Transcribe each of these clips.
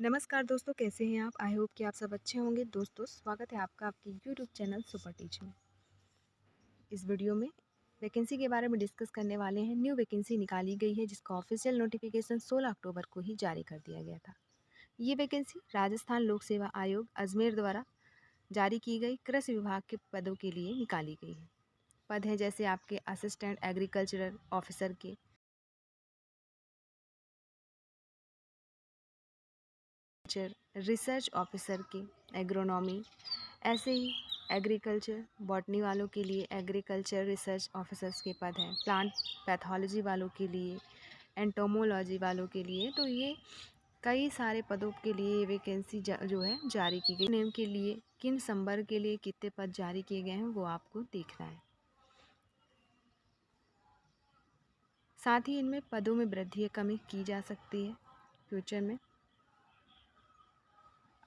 नमस्कार दोस्तों, कैसे हैं आप? आई होप कि आप सब अच्छे होंगे। दोस्तों, स्वागत है आपका आपके यूट्यूब चैनल सुपर टीच में। इस वीडियो में वैकेंसी के बारे में डिस्कस करने वाले हैं। न्यू वैकेंसी निकाली गई है जिसका ऑफिशियल नोटिफिकेशन 16 अक्टूबर को ही जारी कर दिया गया था। ये वैकेंसी राजस्थान लोक सेवा आयोग अजमेर द्वारा जारी की गई कृषि विभाग के पदों के लिए निकाली गई है। पद है जैसे आपके असिस्टेंट एग्रीकल्चरल ऑफिसर के, रिसर्च ऑफिसर के, एग्रोनॉमी, ऐसे ही एग्रीकल्चर बॉटनी वालों के लिए एग्रीकल्चर रिसर्च ऑफिसर्स के पद हैं। प्लांट पैथोलॉजी वालों के लिए, एंटोमोलॉजी वालों के लिए, तो ये कई सारे पदों के लिए वैकेंसी जो है जारी की गई। नेम के लिए किन संवर्ग के लिए कितने पद जारी किए गए हैं वो आपको देखना है। साथ ही इनमें पदों में वृद्धि या कमी की जा सकती है फ्यूचर में।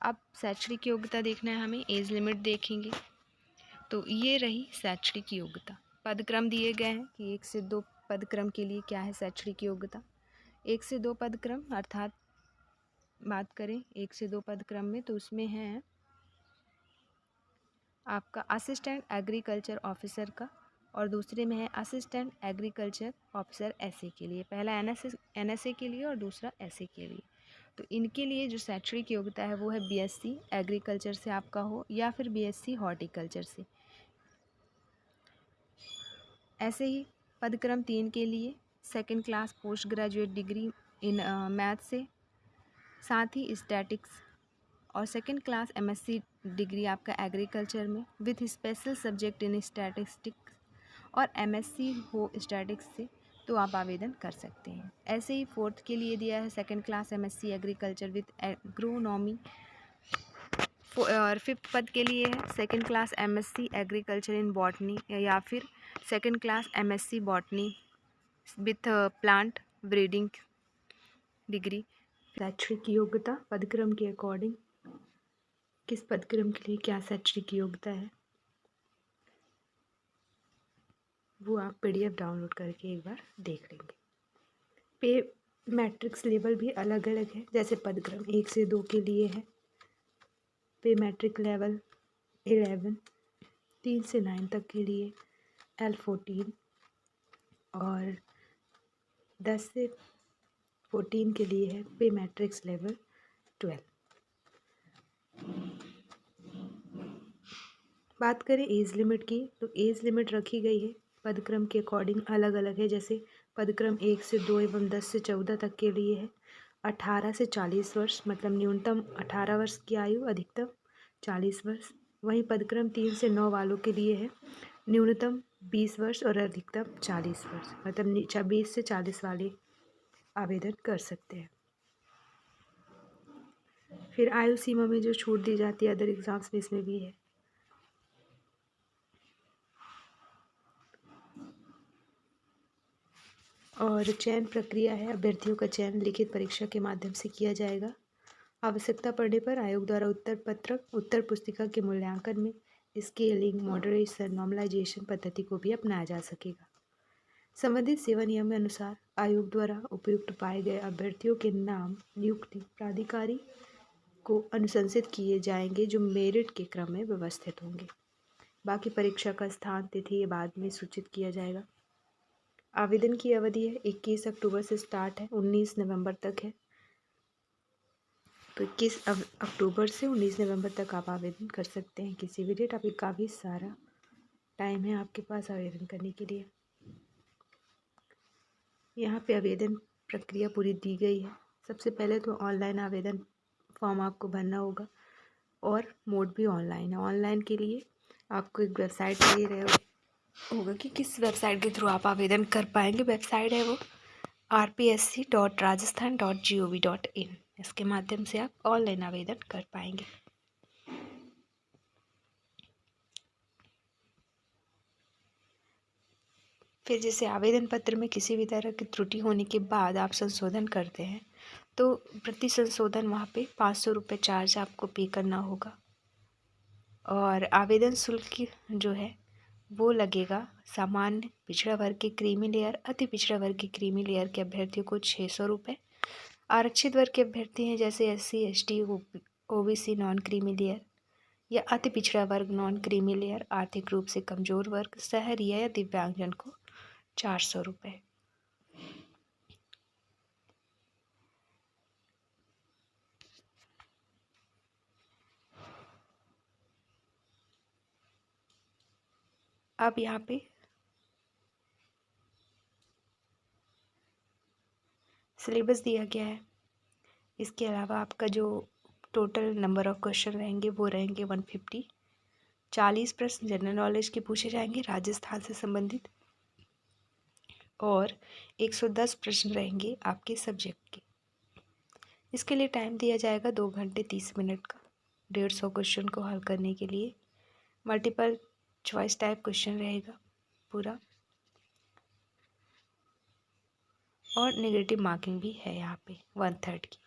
अब शैक्षणिक योग्यता देखना है हमें, एज लिमिट देखेंगे तो ये रही शैक्षणिक योग्यता। पदक्रम दिए गए हैं कि 1 से 2 पदक्रम के लिए क्या है शैक्षणिक योग्यता। 1 से 2 पदक्रम अर्थात बात करें 1 से 2 पदक्रम में तो उसमें है आपका असिस्टेंट एग्रीकल्चर ऑफिसर का, और दूसरे में है असिस्टेंट एग्रीकल्चर ऑफिसर एसए के लिए। पहला एनएसए के लिए और दूसरा एसए के लिए। तो इनके लिए जो शैक्षणिक योग्यता है वो है बीएससी एग्रीकल्चर से आपका हो या फिर बीएससी हॉर्टिकल्चर से। ऐसे ही पदक्रम 3 के लिए second class post graduate degree in math से, साथ ही स्टैटिक्स, और सेकंड क्लास एमएससी डिग्री आपका एग्रीकल्चर में with special subject in statistics, और एमएससी हो स्टैटिक्स से तो आप आवेदन कर सकते हैं। ऐसे ही फोर्थ के लिए दिया है second class MSc agriculture with agronomy, और फिफ्थ पद के लिए है second class MSc agriculture in botany या फिर second class MSc botany with plant breeding degree. शैक्षणिक योग्यता पदक्रम के अकॉर्डिंग किस पदक्रम के लिए क्या शैक्षणिक योग्यता है वो आप पीडीएफ डाउनलोड करके एक बार देख लेंगे। पे मैट्रिक्स लेवल भी अलग अलग है। जैसे पदक्रम 1 से 2 के लिए है पे मैट्रिक लेवल 11, 3 से 9 तक के लिए L14, और 10 से 14 के लिए है पे मैट्रिक्स लेवल 12। बात करें एज लिमिट की तो एज लिमिट रखी गई है पदक्रम के अकॉर्डिंग अलग अलग है। जैसे पदक्रम 1 से 2 एवं 10 से 14 तक के लिए है 18 से 40 वर्ष, मतलब न्यूनतम 18 वर्ष की आयु, अधिकतम 40 वर्ष। वहीं पदक्रम 3 से 9 वालों के लिए है न्यूनतम 20 वर्ष और अधिकतम 40 वर्ष, मतलब 20 से 40 वाले आवेदन कर सकते हैं। फिर आयु सीमा में जो छूट दी जाती है अदर एग्जाम्स में इसमें भी है। और चयन प्रक्रिया है, अभ्यर्थियों का चयन लिखित परीक्षा के माध्यम से किया जाएगा। आवश्यकता पड़ने पर आयोग द्वारा उत्तर पुस्तिका के मूल्यांकन में स्केलिंग, मॉडरेशन, नॉर्मलाइजेशन पद्धति को भी अपनाया जा सकेगा। संबंधित सेवा नियम के अनुसार आयोग द्वारा उपयुक्त पाए गए अभ्यर्थियों के नाम नियुक्ति प्राधिकारी को अनुशंसित किए जाएंगे जो मेरिट के क्रम में व्यवस्थित होंगे। बाकी परीक्षा का स्थान, तिथि ये बाद में सूचित किया जाएगा। आवेदन की अवधि है 21 अक्टूबर से स्टार्ट है, 19 नवंबर तक है। तो 21 अक्टूबर से 19 नवंबर तक आप आवेदन कर सकते हैं किसी भी डेट। अभी काफ़ी सारा टाइम है आपके पास आवेदन करने के लिए। यहाँ पे आवेदन प्रक्रिया पूरी दी गई है। सबसे पहले तो ऑनलाइन आवेदन फॉर्म आपको भरना होगा और मोड भी ऑनलाइन है। ऑनलाइन के लिए आपको एक वेबसाइट दे रहे होगा कि किस वेबसाइट के थ्रू आप आवेदन कर पाएंगे। वेबसाइट है वो rpsc.rajasthan.gov.in। इसके माध्यम से आप ऑनलाइन आवेदन कर पाएंगे। फिर जैसे आवेदन पत्र में किसी भी तरह की त्रुटि होने के बाद आप संशोधन करते हैं तो प्रति संशोधन वहाँ पे 500 रुपये चार्ज आपको पे करना होगा। और आवेदन शुल्क जो है वो लगेगा सामान्य पिछड़ा वर्ग के क्रीमी लेयर, अति पिछड़ा वर्ग के क्रीमी लेयर के अभ्यर्थियों को 600 रुपये, आरक्षित वर्ग के अभ्यर्थी हैं जैसे SC ST OBC non creamy layer या अति पिछड़ा वर्ग नॉन क्रीमी लेयर, आर्थिक रूप से कमजोर वर्ग, शहरी या दिव्यांगजन को 400 रुपये। अब यहाँ पे सिलेबस दिया गया है। इसके अलावा आपका जो टोटल नंबर ऑफ क्वेश्चन रहेंगे वो रहेंगे 150। 40 प्रश्न जनरल नॉलेज के पूछे जाएंगे राजस्थान से संबंधित, और 110 प्रश्न रहेंगे आपके सब्जेक्ट के। इसके लिए टाइम दिया जाएगा 2 घंटे 30 मिनट का 150 क्वेश्चन को हल करने के लिए। मल्टीपल चॉइस टाइप क्वेश्चन रहेगा पूरा, और नेगेटिव मार्किंग भी है यहाँ पे 1/3 की।